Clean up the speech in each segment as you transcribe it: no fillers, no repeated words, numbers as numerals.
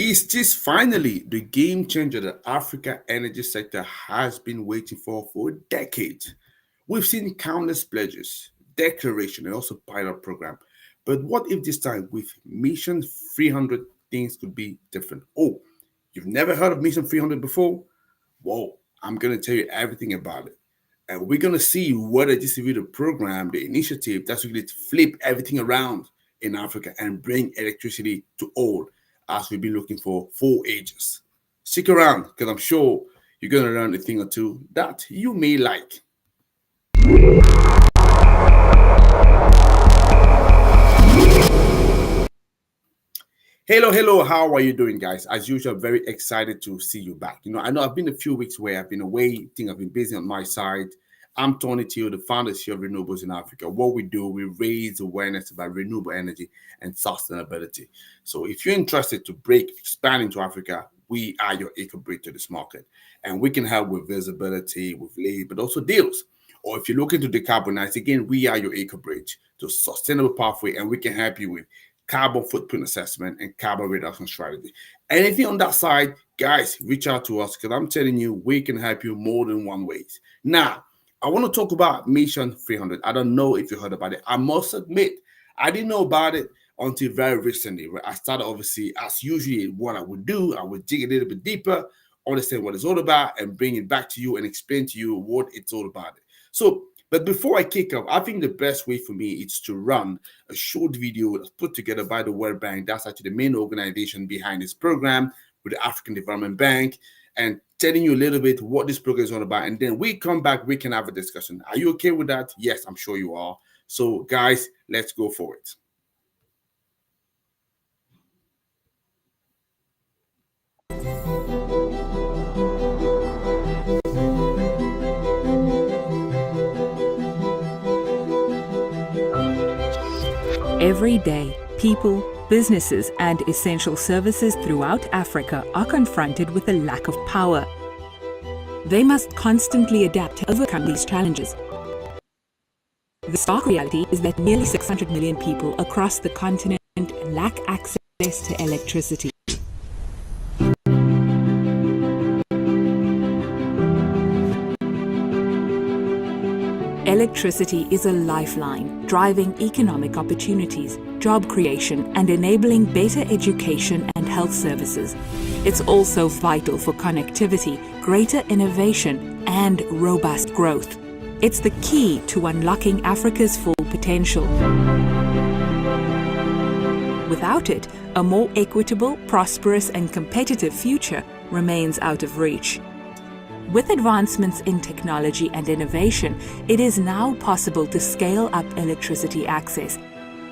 Is this finally the game changer that Africa energy sector has been waiting for decades? We've seen countless pledges, declaration, and also pilot program. But what if this time with Mission 300 things could be different? Oh, you've never heard of Mission 300 before? Whoa, I'm going to tell you everything about it. And we're going to see whether this will be the program, the initiative that's going to flip everything around in Africa and bring electricity to all, as we've been looking for ages. Stick around because I'm sure you're going to learn a thing or two that you may like. Hello, how are you doing, guys? As usual, very excited to see you back. I know I've been a few weeks where I've been away. I think I've been busy on my side. I'm Tony Teo, the founder here of Renewables in Africa. What we do, we raise awareness about renewable energy and sustainability. So if you're interested to expand into Africa, we are your eco bridge to this market. And we can help with visibility, with lead, but also deals. Or if you're looking to decarbonize, again, we are your eco bridge to sustainable pathway, and we can help you with carbon footprint assessment and carbon reduction strategy. Anything on that side, guys, reach out to us because I'm telling you, we can help you more than one ways. Now, I want to talk about Mission 300. I don't know if you heard about it. I must admit, I didn't know about it until very recently. I started, obviously, as usually what I would do, I would dig a little bit deeper, understand what it's all about, and bring it back to you and explain to you what it's all about. So, but before I kick off, I think the best way for me is to run a short video that's put together by the World Bank. That's actually the main organization behind this program with the African Development Bank, and telling you a little bit what this program is all about. And then we come back, we can have a discussion. Are you okay with that? Yes, I'm sure you are. So guys, let's go for it. Every day, people, businesses, and essential services throughout Africa are confronted with a lack of power. They must constantly adapt to overcome these challenges. The stark reality is that nearly 600 million people across the continent lack access to electricity. Electricity is a lifeline, driving economic opportunities, job creation, and enabling better education and health services. It's also vital for connectivity, greater innovation, and robust growth. It's the key to unlocking Africa's full potential. Without it, a more equitable, prosperous, and competitive future remains out of reach. With advancements in technology and innovation, it is now possible to scale up electricity access,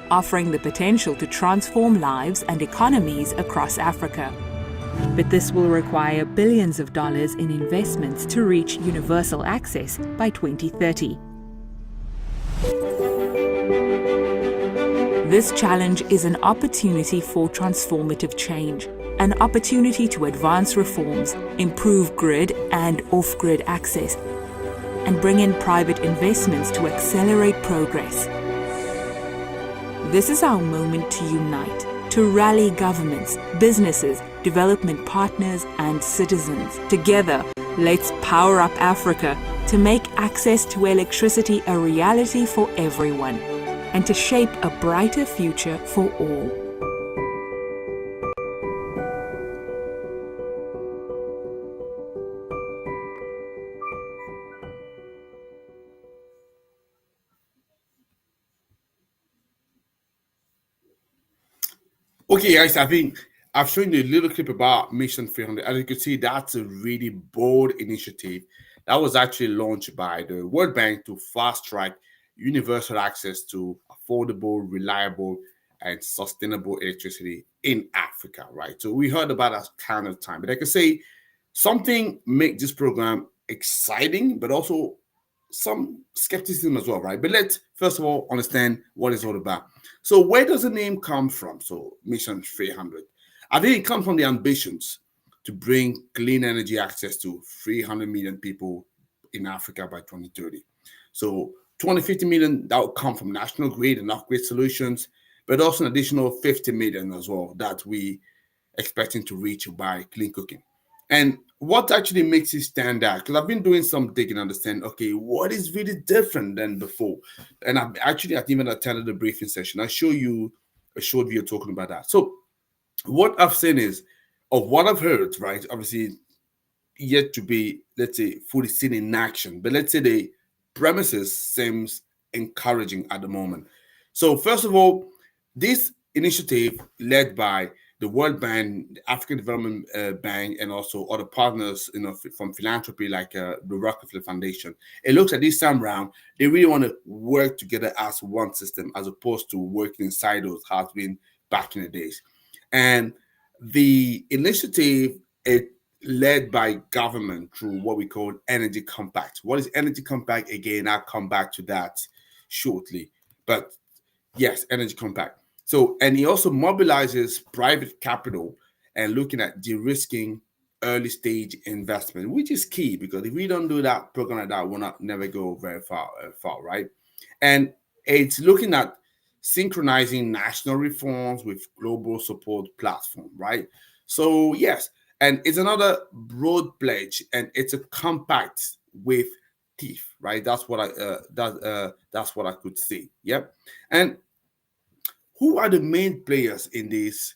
offering the potential to transform lives and economies across Africa. But this will require billions of dollars in investments to reach universal access by 2030. This challenge is an opportunity for transformative change. An opportunity to advance reforms, improve grid and off-grid access, and bring in private investments to accelerate progress. This is our moment to unite, to rally governments, businesses, development partners, and citizens. Together, let's power up Africa to make access to electricity a reality for everyone, and to shape a brighter future for all. Okay, guys, I think I've shown you a little clip about Mission 300. As you can see, that's a really bold initiative that was actually launched by the World Bank to fast-track universal access to affordable, reliable, and sustainable electricity in Africa, right? So we heard about that kind of time. But I can say something make this program exciting, but also some skepticism as well, right? But let's first of all understand what it's all about. So where does the name come from? So Mission 300. I think it comes from the ambitions to bring clean energy access to 300 million people in Africa by 2030. So 250 million, that will come from national grid and off-grid solutions, but also an additional 50 million as well that we expecting to reach by clean cooking. And what actually makes it stand out? Because I've been doing some digging, understand, okay, what is really different than before? And I've even attended a briefing session. I'll show you a short video talking about that. So what I've seen is, of what I've heard, right? Obviously, yet to be, let's say, fully seen in action. But let's say the premises seems encouraging at the moment. So first of all, this initiative led by the World Bank, the African Development Bank, and also other partners, from philanthropy like the Rockefeller Foundation. It looks like this time around they really want to work together as one system, as opposed to working in silos has been back in the days. And the initiative, it led by government through what we call Energy Compact. What is Energy Compact? Again, I'll come back to that shortly. But yes, Energy Compact. So, and he also mobilizes private capital and looking at de-risking early stage investment, which is key, because if we don't do that program like that, we'll not never go very far, right? And it's looking at synchronizing national reforms with global support platform, right? So yes, and it's another broad pledge, and it's a compact with teeth, right? That's what that's what I could see. Yep. And who are the main players in these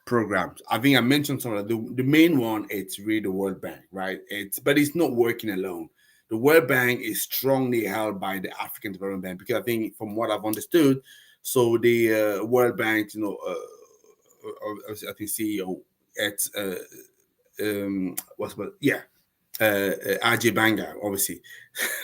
programs? I think I mentioned some of the main one. It's really the World Bank, right? But it's not working alone. The World Bank is strongly held by the African Development Bank, because I think from what I've understood, so the World Bank, I think CEO at RJ Banga, obviously,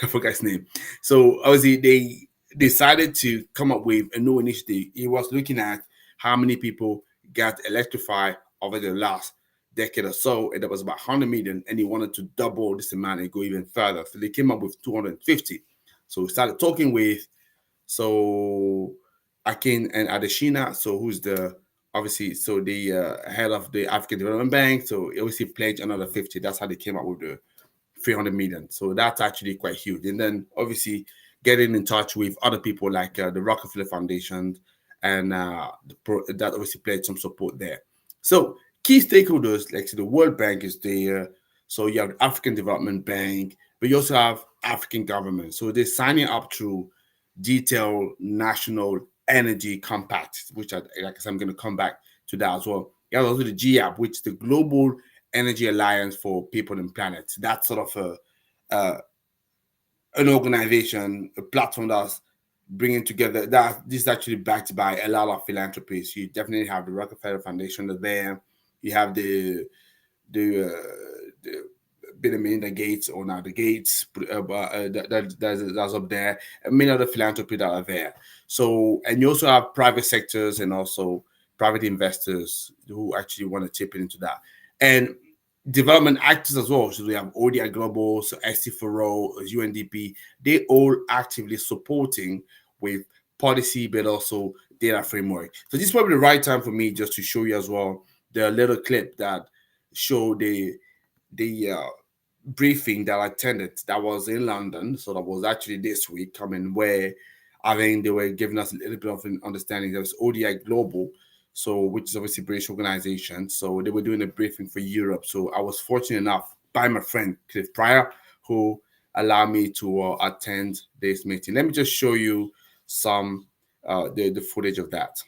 I forgot his name. So obviously they decided to come up with a new initiative. He was looking at how many people got electrified over the last decade or so, and that was about 100 million, and he wanted to double this amount and go even further. So they came up with 250. So we started talking with Akin and Adeshina, so who's the obviously so the head of the African Development Bank. So he obviously pledged another 50. That's how they came up with the 300 million. So that's actually quite huge. And then obviously getting in touch with other people like the Rockefeller Foundation, and that obviously played some support there. So key stakeholders, like the World Bank is there. So you have the African Development Bank, but you also have African government. So they're signing up through detailed national energy compact, which like I said, I'm going to come back to that as well. You have also the GAP, which is the Global Energy Alliance for People and Planet. That's sort of an organization, a platform that's bringing together that this is actually backed by a lot of philanthropies. You definitely have the Rockefeller Foundation there. You have the Bill and Melinda Gates, or now the Gates, that's up there, and many other philanthropy that are there. So, and you also have private sectors and also private investors who actually want to chip into that. And development actors as well. So we have ODI Global, so SC4O, UNDP, they all actively supporting with policy, but also data framework. So this is probably the right time for me just to show you as well the little clip that show the briefing that I attended that was in London. So that was actually this week coming, where I think they were giving us a little bit of an understanding. There was ODI Global, so which is obviously a British organization. So they were doing a briefing for Europe. So I was fortunate enough by my friend Cliff Pryor, who allowed me to attend this meeting. Let me just show you some the footage of that.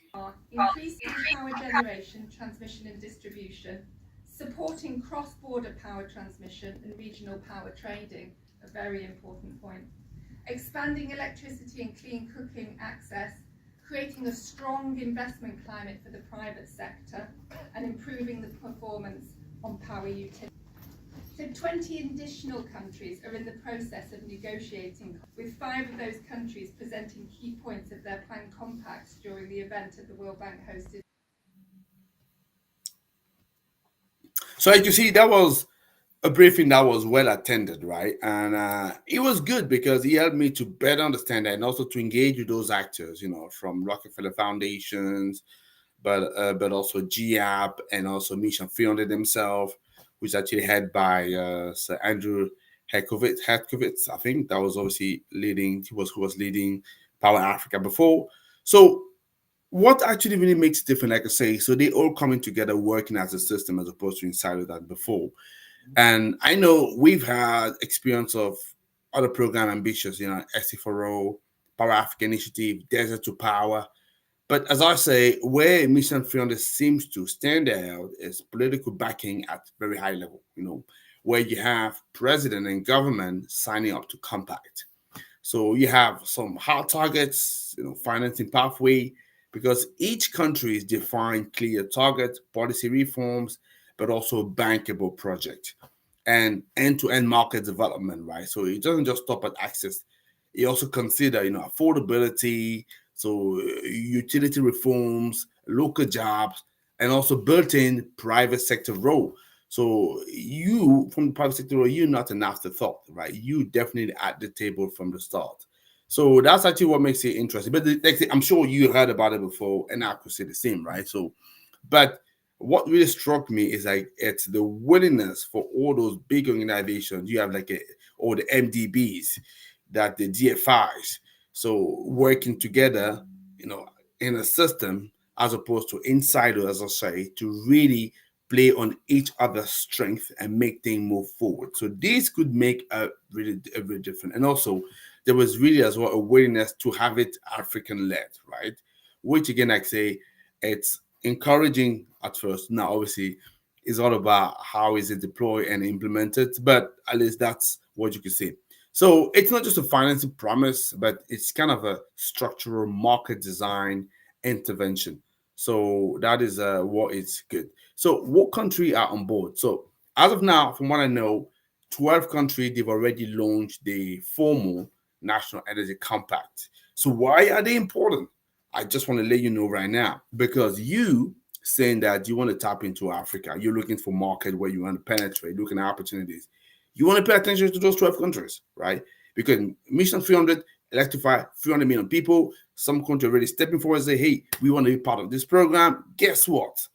Increasing power generation, transmission and distribution, supporting cross-border power transmission and regional power trading, a very important point. Expanding electricity and clean cooking access, creating a strong investment climate for the private sector, and improving the performance on power utilities. So 20 additional countries are in the process of negotiating, with 5 of those countries presenting key points of their planned compacts during the event at the World Bank hosted. So as you see, that was a briefing that was well attended, right? And it was good because he helped me to better understand that, and also to engage with those actors, from Rockefeller Foundations, but also GAP, and also Mission 300 themselves, which is actually head by Sir Andrew Herkovitz, I think, that was obviously leading. Who was leading Power Africa before. So what actually really makes it different, like I say, so they all coming together, working as a system as opposed to inside of that before. And I know we've had experience of other program ambitions, SC4O, Power Africa Initiative, Desert to Power. But as I say, where Mission 300 seems to stand out is political backing at very high level, where you have president and government signing up to compact. So you have some hard targets, financing pathway, because each country is defined clear target, policy reforms, but also bankable project and end-to-end market development, right? So it doesn't just stop at access. It also consider, affordability, so utility reforms, local jobs, and also built-in private sector role. So you, from the private sector, you're not an afterthought, right? You definitely at the table from the start. So that's actually what makes it interesting. But I'm sure you heard about it before, and I could say the same, right? So, but what really struck me is like it's the willingness for all those big organizations. You have all the MDBs, that the DFIs, so working together, in a system as opposed to insiders, as I say, to really play on each other's strength and make things move forward. So this could make a really different. And also, there was really as well a willingness to have it African led, right? Which again, like I say, it's encouraging at first. Now, obviously, it's all about how is it deployed and implemented, but at least that's what you can see. So it's not just a financing promise, but it's kind of a structural market design intervention. So that is what is good. So what country are on board? So as of now, from what I know, 12 countries, they've already launched the formal National Energy Compact. So why are they important? I just want to let you know right now, because you saying that you want to tap into Africa, you're looking for market where you want to penetrate, looking at opportunities. You want to pay attention to those 12 countries, right? Because Mission 300 electrify 300 million people. Some country already stepping forward and say, hey, we want to be part of this program. Guess what?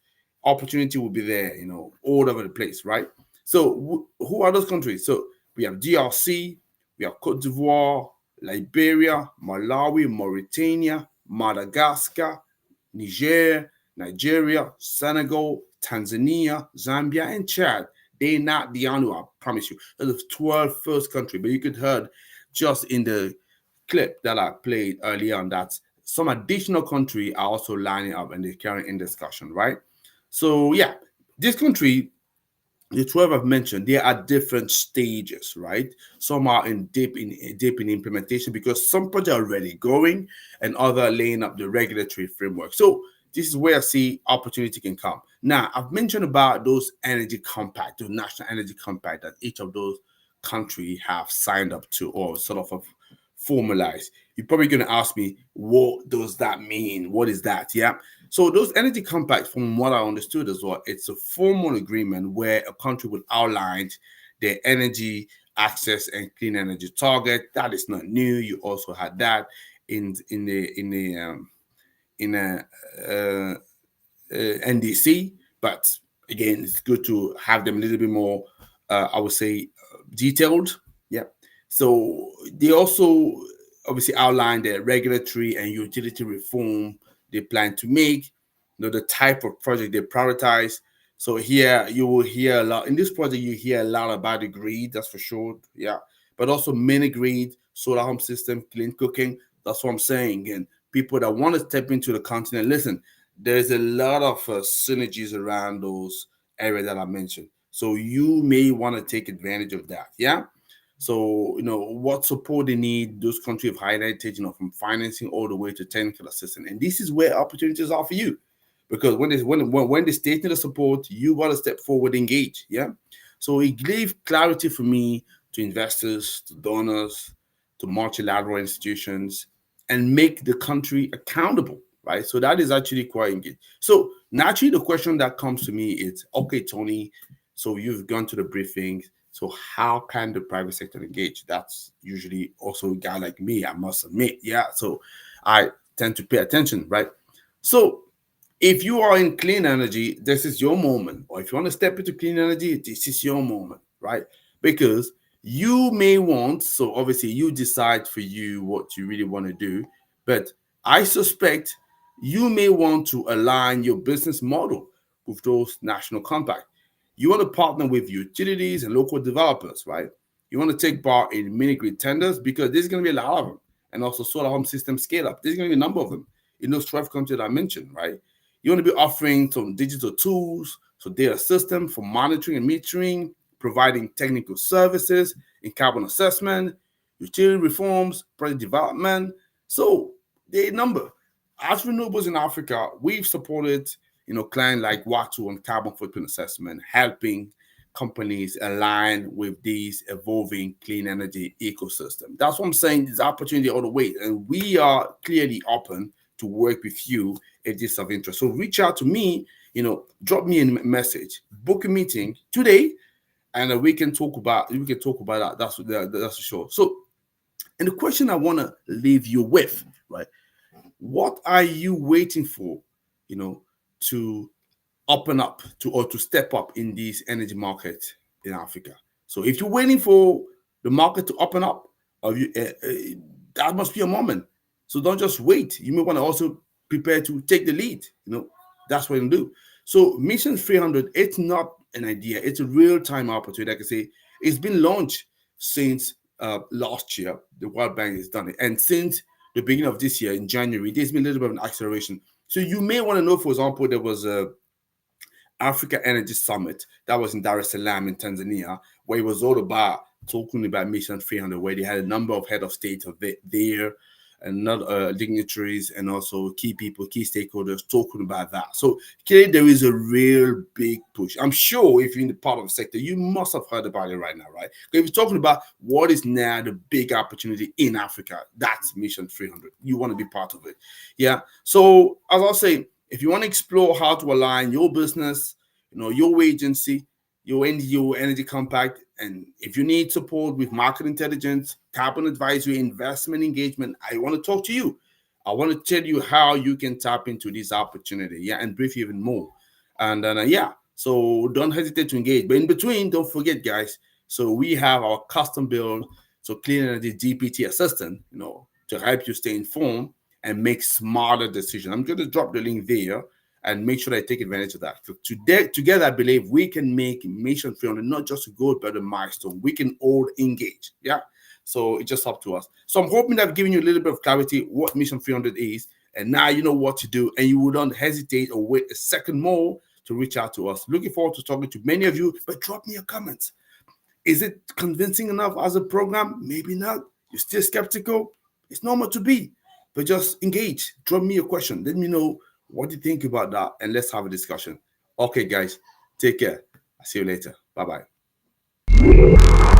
Opportunity will be there, all over the place, right? So who are those countries? So we have DRC, we have Cote d'Ivoire, Liberia, Malawi, Mauritania, Madagascar, Niger, Nigeria, Senegal, Tanzania, Zambia, and Chad. They're not the only one, I promise you. They're the 12 first country, but you could heard just in the clip that I played earlier on that some additional country are also lining up and they're carrying in discussion, right? So yeah, this country, the 12 I've mentioned, they are different stages, right? Some are in deep in implementation because some projects are already going and other laying up the regulatory framework. So this is where I see opportunity can come. Now, I've mentioned about those energy compact, the national energy compact that each of those countries have signed up to or sort of formalized. You're probably going to ask me, what does that mean? What is that? Yeah. So those energy compacts, from what I understood as well, it's a formal agreement where a country will outline their energy access and clean energy target. That is not new. You also had that in a NDC, but again, it's good to have them a little bit more, I would say, detailed. Yeah. So they also obviously outline the regulatory and utility reform they plan to make, the type of project they prioritize. So here you will hear a lot in this project. You hear a lot about the grid, that's for sure. Yeah, but also mini grid, solar home system, clean cooking. That's what I'm saying. And people that want to step into the continent, listen, there's a lot of synergies around those areas that I mentioned. So you may want to take advantage of that. Yeah. So, what support they need, those countries have highlighted, from financing all the way to technical assistance. And this is where opportunities are for you. Because when they state the support, you got to step forward, engage. Yeah. So it gave clarity for me to investors, to donors, to multilateral institutions, and make the country accountable. Right. So that is actually quite engaged. So naturally, the question that comes to me is, okay, Tony, so you've gone to the briefings. So how can the private sector engage? That's usually also a guy like me, I must admit. Yeah. So I tend to pay attention, right? So if you are in clean energy, this is your moment. Or if you want to step into clean energy, this is your moment, right? Because you may want, so obviously you decide for you what you really want to do. But I suspect you may want to align your business model with those national compacts. You want to partner with utilities and local developers, right? You want to take part in mini grid tenders because there's going to be a lot of them, and also solar home system scale up. There's going to be a number of them in those 12 countries that I mentioned, right? You want to be offering some digital tools, so data system for monitoring and metering, providing technical services in carbon assessment, utility reforms, project development. So the number. As Renewables in Africa, we've supported clients like Watu on carbon footprint assessment, helping companies align with these evolving clean energy ecosystem. That's what I'm saying. There's opportunity all the way, and we are clearly open to work with you if this is of interest. So reach out to me, drop me a message, book a meeting today, and we can talk about that. That's for sure. So, and the question I want to leave you with, right? What are you waiting for, to open up to step up in these energy markets in Africa? So if you're waiting for the market to open up, that must be a moment. So don't just wait. You may want to also prepare to take the lead. That's what you do. So Mission 300, it's not an idea. It's a real-time opportunity. Like I say, it's been launched since last year. The World Bank has done it. And since the beginning of this year, in January, there's been a little bit of an acceleration. So you may want to know, for example, there was a Africa Energy Summit that was in Dar es Salaam in Tanzania, where it was all about talking about Mission 300, where they had a number of head of state of there, and dignitaries, and also key people, key stakeholders talking about that. So clearly there is a real big push. I'm sure if you're in the part of the sector, you must have heard about it right now, right? If you're talking about what is now the big opportunity in Africa, that's Mission 300. You want to be part of it. Yeah. So as I was saying, if you want to explore how to align your business, your agency, your NGO energy compact, and if you need support with market intelligence, carbon advisory, investment engagement, I want to talk to you. I want to tell you how you can tap into this opportunity, and brief you even more. And then, so don't hesitate to engage. But in between, don't forget, guys, so we have our custom build, so clean energy GPT assistant, to help you stay informed and make smarter decisions. I'm going to drop the link there and make sure I take advantage of that. So together, I believe we can make Mission 300 not just a goal, but a milestone. We can all engage. Yeah. So it's just up to us. So I'm hoping that I've given you a little bit of clarity what Mission 300 is, and now you know what to do, and you will not hesitate or wait a second more to reach out to us. Looking forward to talking to many of you, but drop me a comment. Is it convincing enough as a program? Maybe not. You're still skeptical? It's normal to be, but just engage. Drop me a question. Let me know what do you think about that, and let's have a discussion. Okay, guys, take care. I'll see you later. Bye-bye.